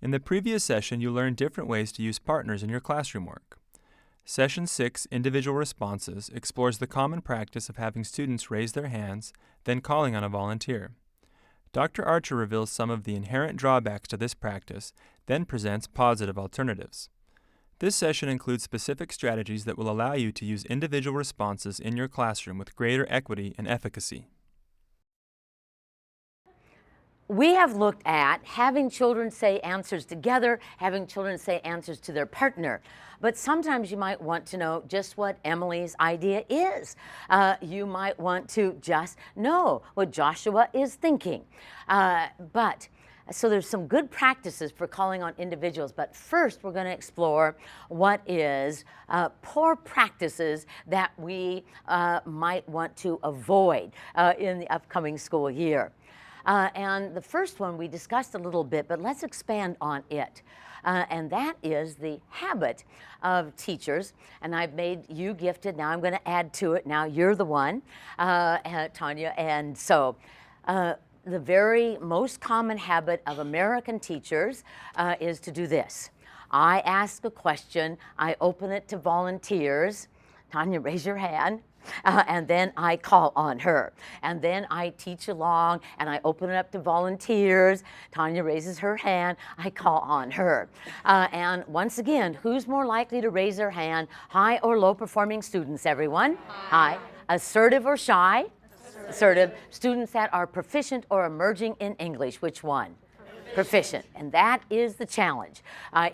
In the previous session, you learned different ways to use partners in your classroom work. Session 6, Individual Responses, explores the common practice of having students raise their hands, then calling on a volunteer. Dr. Archer reveals some of the inherent drawbacks to this practice, then presents positive alternatives. This session includes specific strategies that will allow you to use individual responses in your classroom with greater equity and efficacy. We have looked at having children say answers together, having children say answers to their partner. But sometimes you might want to know just what Emily's idea is. You might want to just know what Joshua is thinking. So there's some good practices for calling on individuals, but first we're going to explore what is poor practices that we might want to avoid in the upcoming school year. And the first one we discussed a little bit, but let's expand on it. And that is the habit of teachers. And I've made you gifted. Now I'm going to add to it. Now you're the one, Tanya. And so the very most common habit of American teachers is to do this. I ask a question. I open it to volunteers. Tanya, raise your hand. And then I call on her. And then I teach along and I open it up to volunteers. Tanya raises her hand. I call on her. And once again, who's more likely to raise their hand? High or low performing students, everyone? High. Assertive or shy? Assertive. Students that are proficient or emerging in English, which one? Proficient. And that is the challenge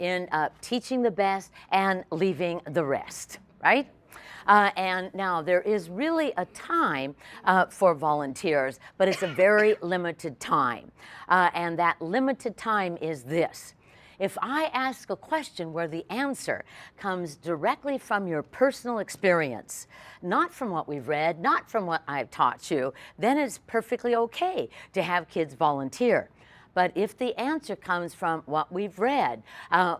in teaching the best and leaving the rest, right? And now there is really a time for volunteers, but it's a very limited time. And that limited time is this. If I ask a question where the answer comes directly from your personal experience, not from what we've read, not from what I've taught you, then it's perfectly okay to have kids volunteer. But if the answer comes from what we've read,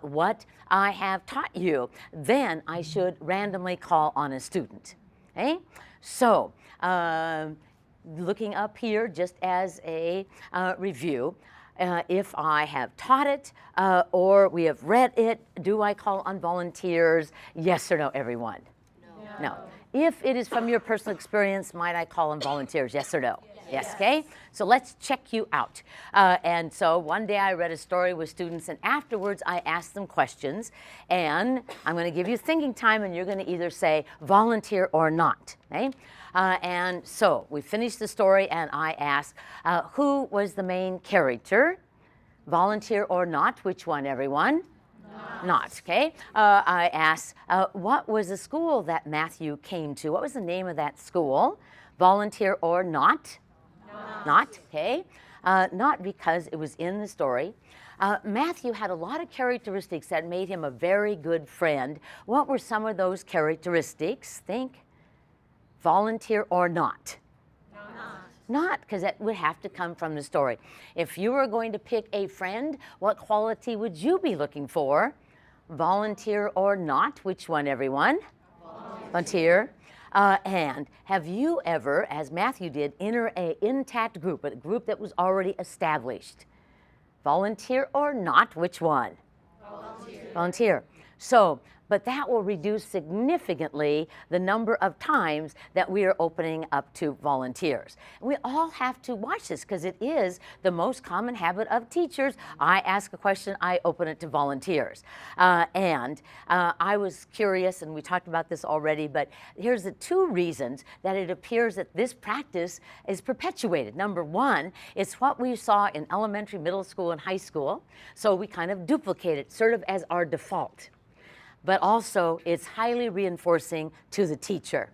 what I have taught you, then I should randomly call on a student. Okay? So, looking up here just as a review, if I have taught it or we have read it, do I call on volunteers? Yes or no, everyone? No. If it is from your personal experience, might I call on volunteers? Yes or no? Yes, okay? So let's check you out. And so one day I read a story with students, and afterwards I asked them questions, and I'm going to give you thinking time, and you're going to either say volunteer or not, okay? And so we finished the story, and I asked, who was the main character? Volunteer or not? Which one, everyone? Not, okay? I asked, what was the school that Matthew came to? What was the name of that school? Volunteer or not? Not, okay? Not because it was in the story. Matthew had a lot of characteristics that made him a very good friend. What were some of those characteristics? Think. Volunteer or not? Not, because that would have to come from the story. If you were going to pick a friend, what quality would you be looking for? Volunteer or not? Which one, everyone? Volunteer. And have you ever, as Matthew did, enter an intact group, a group that was already established? Volunteer or not? Which one? Volunteer. So, but that will reduce significantly the number of times that we are opening up to volunteers. We all have to watch this because it is the most common habit of teachers. I ask a question, I open it to volunteers. I was curious, and we talked about this already, but here's the two reasons that it appears that this practice is perpetuated. Number one, it's what we saw in elementary, middle school, and high school, so we kind of duplicate it sort of as our default. But also it's highly reinforcing to the teacher.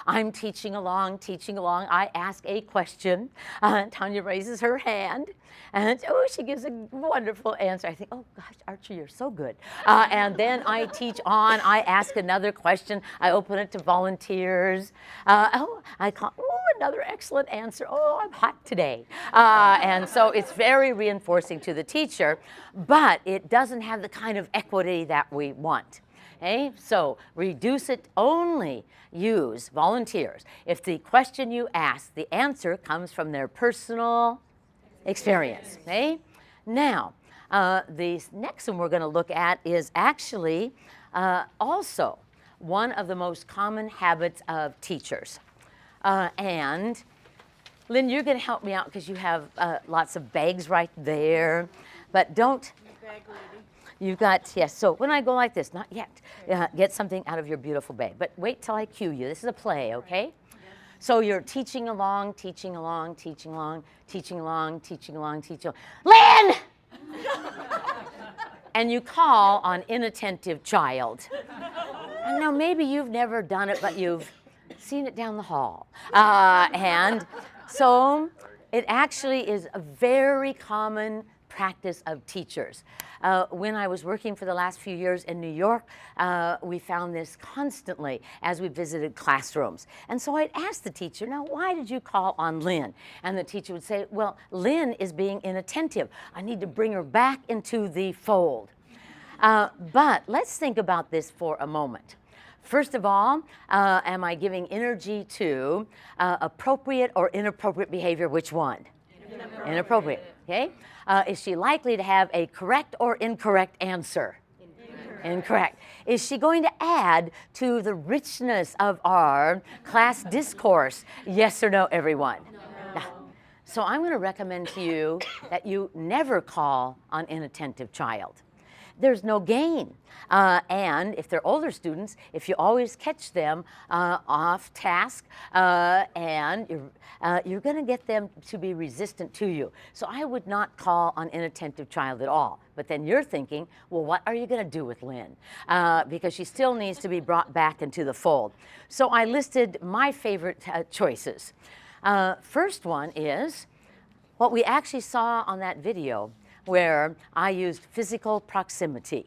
I'm teaching along, I ask a question, Tanya raises her hand, and oh, she gives a wonderful answer. I think, oh gosh, Archie, you're so good. And then I teach on, I ask another question, I open it to volunteers. I call, oh, another excellent answer, oh, I'm hot today. And so it's very reinforcing to the teacher, but it doesn't have the kind of equity that we want. Okay, so reduce it, only use volunteers if the question you ask, the answer comes from their personal experience. Okay? Now, The next one we're going to look at is actually also one of the most common habits of teachers. And Lynn, you're going to help me out because you have lots of bags right there. But don't. Bag lady. You've got, yes, so when I go like this, not yet, get something out of your beautiful bag. But wait till I cue you. This is a play, okay? So you're teaching along, teaching along, teaching along, teaching along, teaching along, teaching along. Lynn! And you call on inattentive child. And now maybe you've never done it, but you've seen it down the hall. And so it actually is a very common practice of teachers. When I was working for the last few years in New York, we found this constantly as we visited classrooms. And so I'd ask the teacher, now why did you call on Lynn? And the teacher would say, well, Lynn is being inattentive. I need to bring her back into the fold. But let's think about this for a moment. First of all, am I giving energy to appropriate or inappropriate behavior? Which one? Inappropriate. Okay? Is she likely to have a correct or incorrect answer? Incorrect. Is she going to add to the richness of our class discourse? Yes or no, everyone? No. So I'm going to recommend to you that you never call on inattentive child. There's no gain. And if they're older students, if you always catch them off task, and you're going to get them to be resistant to you. So I would not call on inattentive child at all. But then you're thinking, well, what are you going to do with Lynn? Because she still needs to be brought back into the fold. So I listed my favorite choices. First one is what we actually saw on that video, where I used physical proximity,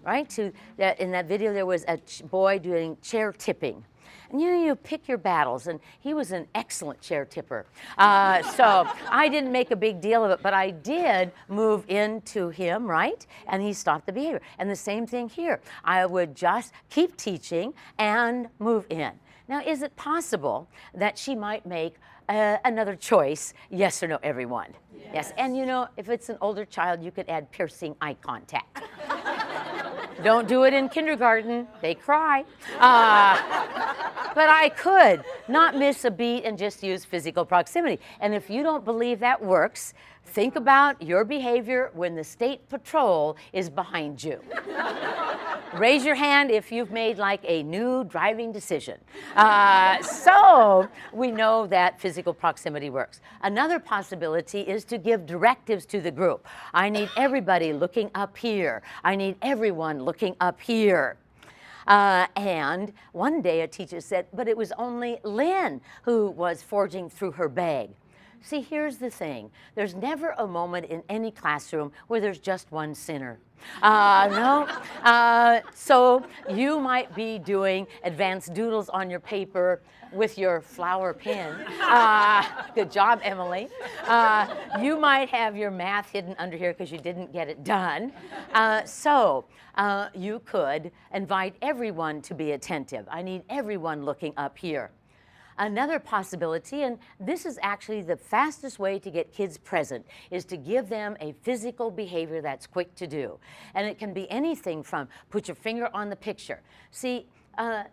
right? In that video, there was a boy doing chair tipping. And you pick your battles, and he was an excellent chair tipper. So I didn't make a big deal of it, but I did move into him, right? And he stopped the behavior. And the same thing here. I would just keep teaching and move in. Now, is it possible that she might make another choice? Yes or no, everyone? Yes. And you know, if it's an older child, you could add piercing eye contact. Don't do it in kindergarten. They cry. But I could not miss a beat and just use physical proximity. And if you don't believe that works, think about your behavior when the state patrol is behind you. Raise your hand if you've made like a new driving decision. So we know that physical proximity works. Another possibility is to give directives to the group. I need everybody looking up here. I need everyone looking up here. And one day a teacher said, but it was only Lynn who was forging through her bag. See, here's the thing. There's never a moment in any classroom where there's just one sinner. No. So you might be doing advanced doodles on your paper with your flower pen. Good job, Emily. You might have your math hidden under here because you didn't get it done. So you could invite everyone to be attentive. I need everyone looking up here. Another possibility, and this is actually the fastest way to get kids present, is to give them a physical behavior that's quick to do. And it can be anything from put your finger on the picture. See,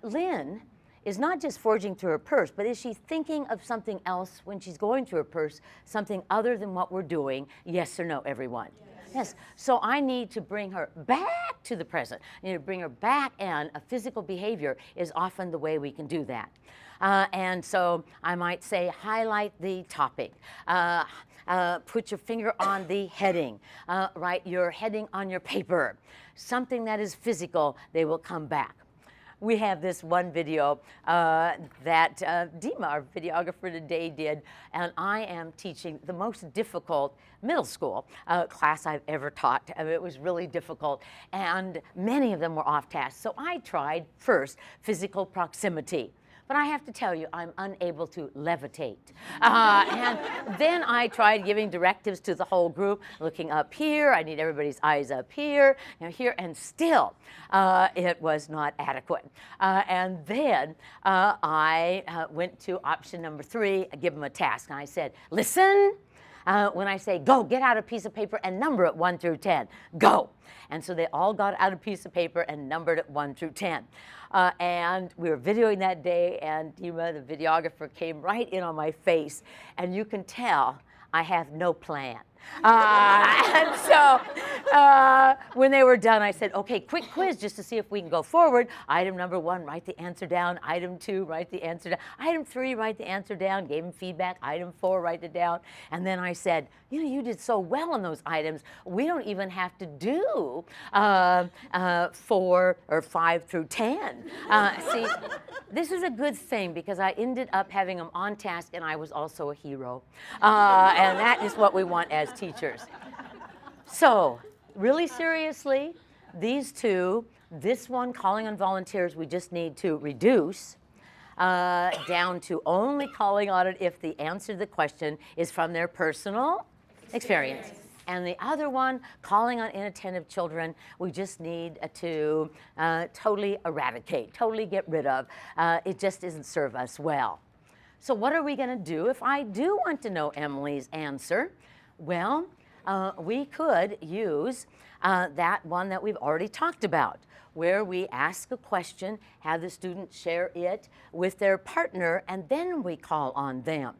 Lynn is not just forging through her purse, but is she thinking of something else when she's going through her purse, something other than what we're doing? Yes or no, everyone? Yes. So I need to bring her back to the present. I need to bring her back, and a physical behavior is often the way we can do that. And so I might say, highlight the topic. Put your finger on the heading. Write your heading on your paper. Something that is physical, they will come back. We have this one video that Dima, our videographer today, did, and I am teaching the most difficult middle school class I've ever taught. It was really difficult, and many of them were off task. So I tried first physical proximity. But I have to tell you, I'm unable to levitate. And then I tried giving directives to the whole group, looking up here. I need everybody's eyes up here, here, and still it was not adequate. And then I went to option number 3, give them a task. And I said, listen, When I say, go, get out a piece of paper and number it 1 through 10. Go. And so they all got out a piece of paper and numbered it 1 through 10. And we were videoing that day, and Dima, the videographer, came right in on my face. And you can tell I have no plan. And so when they were done, I said, okay, quick quiz just to see if we can go forward. Item number 1, write the answer down. Item 2, write the answer down. Item 3, write the answer down. Gave them feedback. Item 4, write it down. And then I said, you know, you did so well on those items. We don't even have to do 4 or 5 through 10. See, this is a good thing because I ended up having them on task, and I was also a hero. And that is what we want as teachers. So, really seriously, these two, this one, calling on volunteers, we just need to reduce down to only calling on it if the answer to the question is from their personal experience. And the other one, calling on inattentive children, we just need to totally eradicate, totally get rid of. It just doesn't serve us well. So what are we going to do if I do want to know Emily's answer? Well, we could use that one that we've already talked about, where we ask a question, have the student share it with their partner, and then we call on them.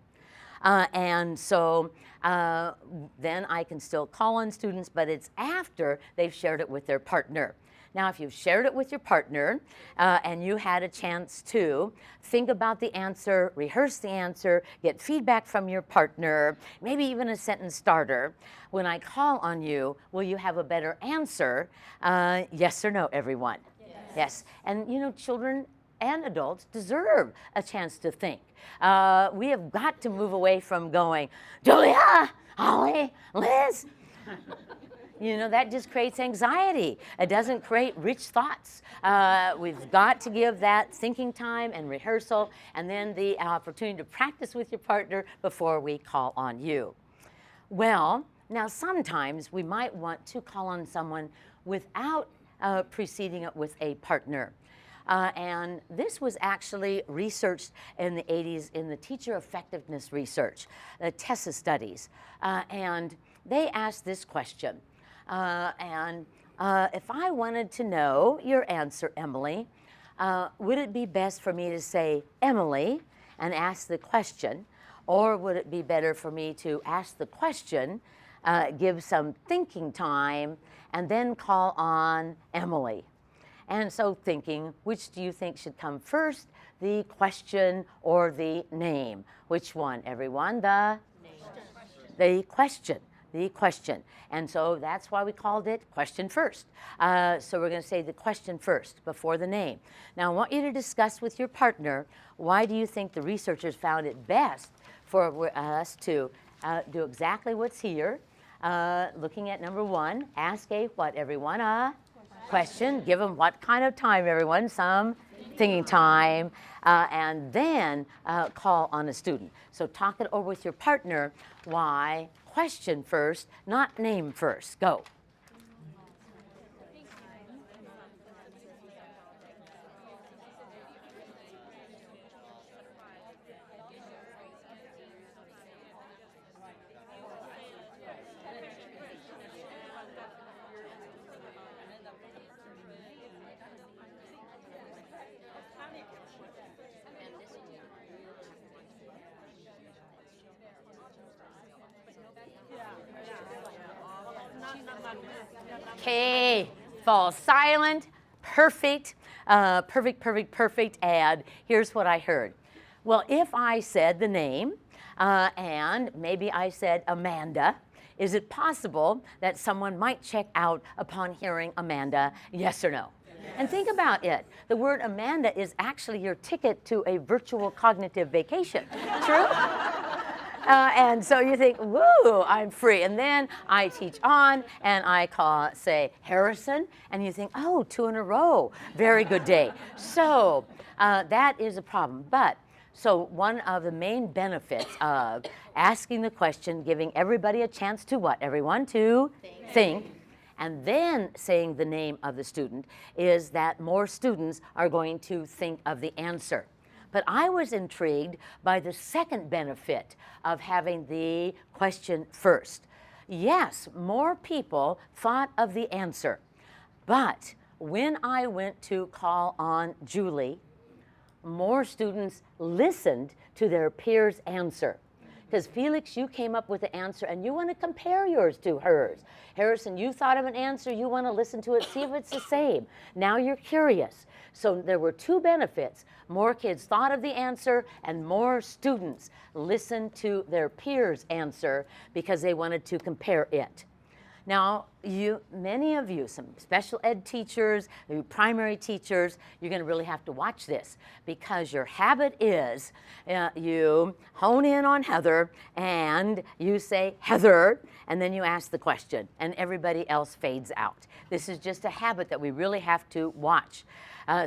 And so then I can still call on students, but it's after they've shared it with their partner. Now, if you've shared it with your partner and you had a chance to think about the answer, rehearse the answer, get feedback from your partner, maybe even a sentence starter, when I call on you, will you have a better answer? Yes or no, everyone? Yes. And you know, children and adults deserve a chance to think. We have got to move away from going, Julia, Holly, Liz. You know, that just creates anxiety. It doesn't create rich thoughts. We've got to give that thinking time and rehearsal, and then the opportunity to practice with your partner before we call on you. Well, now sometimes we might want to call on someone without preceding it with a partner. And this was actually researched in the 80s in the teacher effectiveness research, the TESSA studies. And they asked this question. If I wanted to know your answer, Emily, would it be best for me to say Emily and ask the question, or would it be better for me to ask the question, give some thinking time, and then call on Emily? And so thinking, which do you think should come first, the question or the name? Which one, everyone? The question. The question. And so that's why we called it question first. So we're going to say the question first before the name. Now I want you to discuss with your partner, why do you think the researchers found it best for us to do exactly what's here? Looking at number 1, ask a what, everyone? A question. Give them what kind of time, everyone? Some thinking time. And then call on a student. So talk it over with your partner, why question first, not name first. Go. Okay, fall silent, perfect, perfect, and here's what I heard. Well, if I said the name, and maybe I said Amanda, is it possible that someone might check out upon hearing Amanda, yes or no? Yes. And think about it. The word Amanda is actually your ticket to a virtual cognitive vacation. True? And so you think, woo, I'm free. And then I teach on, and I say Harrison, and you think, oh, 2 in a row. Very good day. So that is a problem. But so one of the main benefits of asking the question, giving everybody a chance to what, everyone? To think. And then saying the name of the student is that more students are going to think of the answer. But I was intrigued by the second benefit of having the question first. Yes, more people thought of the answer, but when I went to call on Julie, more students listened to their peers' answer. Because Felix, you came up with the answer and you want to compare yours to hers. Harrison, you thought of an answer, you want to listen to it, see if it's the same. Now you're curious. So there were two benefits. More kids thought of the answer and more students listened to their peers' answer because they wanted to compare it. Now, many of you, some special ed teachers, primary teachers, you're going to really have to watch this because your habit is you hone in on Heather and you say, Heather, and then you ask the question and everybody else fades out. This is just a habit that we really have to watch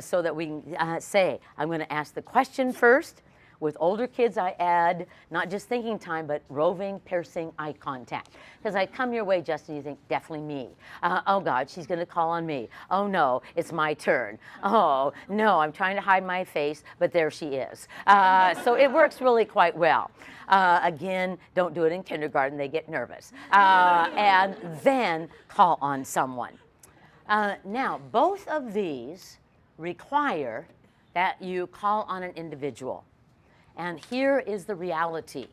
so that we can say, I'm going to ask the question first. With older kids, I add not just thinking time, but roving, piercing eye contact. Because I come your way, Justin, you think, definitely me. Oh, God, she's going to call on me. Oh, no, it's my turn. Oh, no, I'm trying to hide my face, but there she is. So it works really quite well. Again, don't do it in kindergarten. They get nervous. And then call on someone. Now, both of these require that you call on an individual. And here is the reality.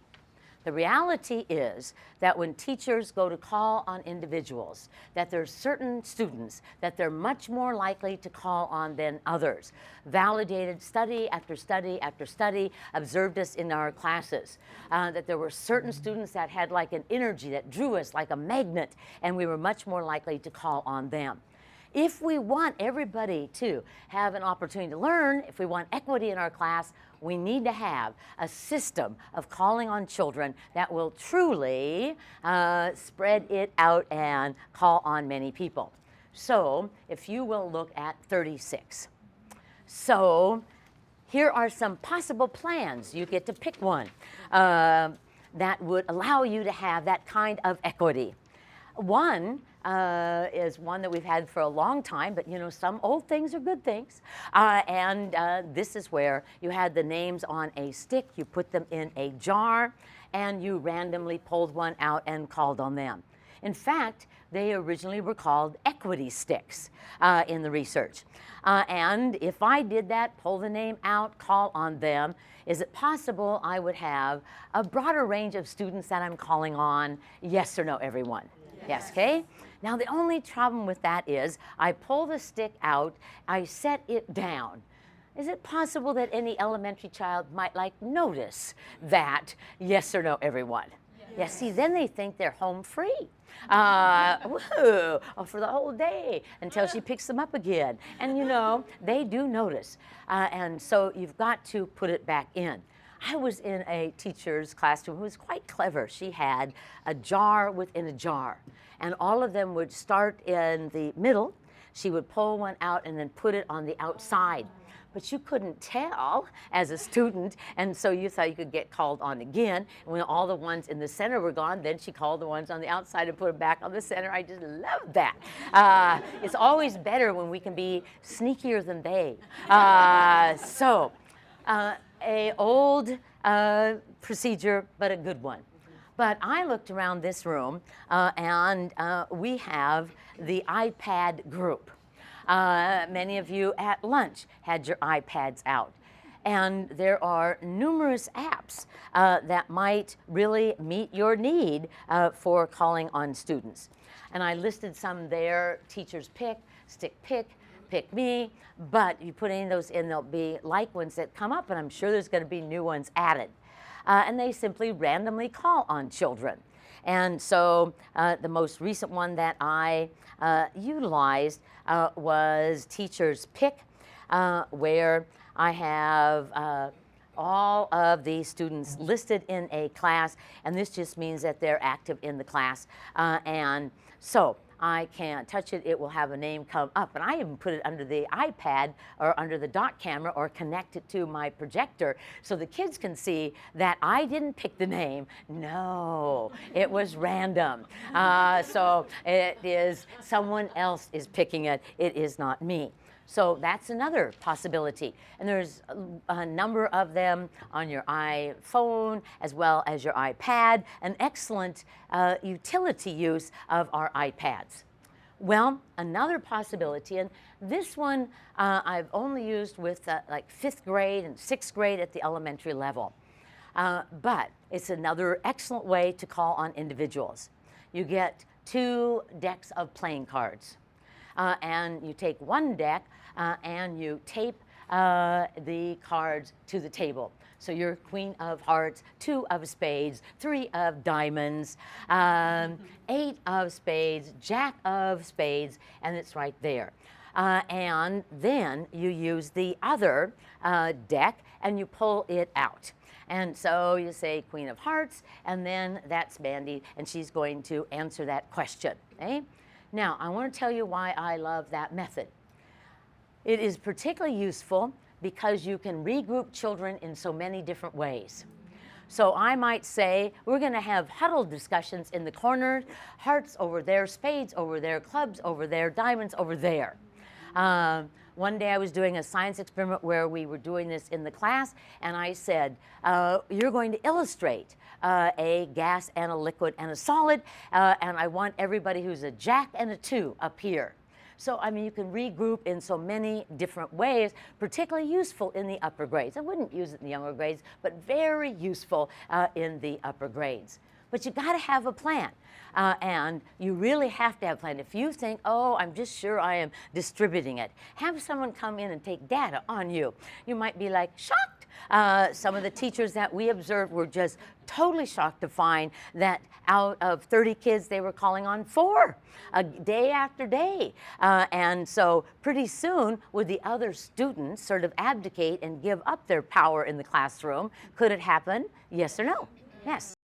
The reality is that when teachers go to call on individuals, that there's certain students that they're much more likely to call on than others. Validated study after study after study observed us in our classes, that there were certain students that had like an energy that drew us like a magnet, and we were much more likely to call on them. If we want everybody to have an opportunity to learn, if we want equity in our class, we need to have a system of calling on children that will truly spread it out and call on many people. So if you will look at 36. So here are some possible plans. You get to pick one that would allow you to have that kind of equity. One is one that we've had for a long time, but you know, some old things are good things. This is where you had the names on a stick, you put them in a jar, and you randomly pulled one out and called on them. In fact, they originally were called equity sticks in the research. And if I did that, pull the name out, call on them, is it possible I would have a broader range of students that I'm calling on? Yes or no, everyone? Yes, okay? Now the only problem with that is I pull the stick out, I set it down. Is it possible that any elementary child might like notice yes or no, everyone? Yes, see, then they think they're home free. For the whole day until she picks them up again. And you know, they do notice. And so you've got to put it back in. I was in a teacher's classroom who was quite clever. She had a jar within a jar, and all of them would start in the middle. She would pull one out and then put it on the outside. But you couldn't tell as a student, and so you thought you could get called on again. And when all the ones in the center were gone, then she called the ones on the outside and put them back on the center. I just love that. It's always better when we can be sneakier than they. A old procedure, but a good one. But I looked around this room, and we have the iPad group. Many of you at lunch had your iPads out. And there are numerous apps that might really meet your need for calling on students. And I listed some there, Teachers Pick, Stick Pick, Pick Me, but you put any of those in, there'll be like ones that come up, and I'm sure there's going to be new ones added. And they simply randomly call on children. And so the most recent one that I utilized was Teachers Pick, where I have all of the students listed in a class, and this just means that they're active in the class. And so I can't touch it, it will have a name come up. And I even put it under the iPad or under the dot camera or connect it to my projector so the kids can see that I didn't pick the name. No, it was random. So it is someone else is picking it. It is not me. So that's another possibility. And there's a number of them on your iPhone as well as your iPad, an excellent utility use of our iPads. Well, another possibility, and this one I've only used with like 5th grade and 6th grade at the elementary level. But it's another excellent way to call on individuals. You get 2 decks of playing cards. And you take one deck and you tape the cards to the table. So your Queen of Hearts, 2 of Spades, 3 of Diamonds, 8 of Spades, Jack of Spades, and it's right there. And then you use the other deck and you pull it out. And so you say Queen of Hearts, and then that's Mandy, and she's going to answer that question. Okay? Now, I want to tell you why I love that method. It is particularly useful because you can regroup children in so many different ways. So I might say, we're going to have huddled discussions in the corner, hearts over there, spades over there, clubs over there, diamonds over there. One day I was doing a science experiment where we were doing this in the class, and I said, you're going to illustrate a gas and a liquid and a solid, and I want everybody who's a Jack and a 2 up here. So, I mean, you can regroup in so many different ways, particularly useful in the upper grades. I wouldn't use it in the younger grades, but very useful in the upper grades. But you got to have a plan, and you really have to have a plan. If you think, oh, I'm just sure I am distributing it, have someone come in and take data on you. You might be like, shocked. Some of the teachers that we observed were just totally shocked to find that out of 30 kids, they were calling on 4 day after day. And so pretty soon, would the other students sort of abdicate and give up their power in the classroom? Could it happen? Yes or no? Yes.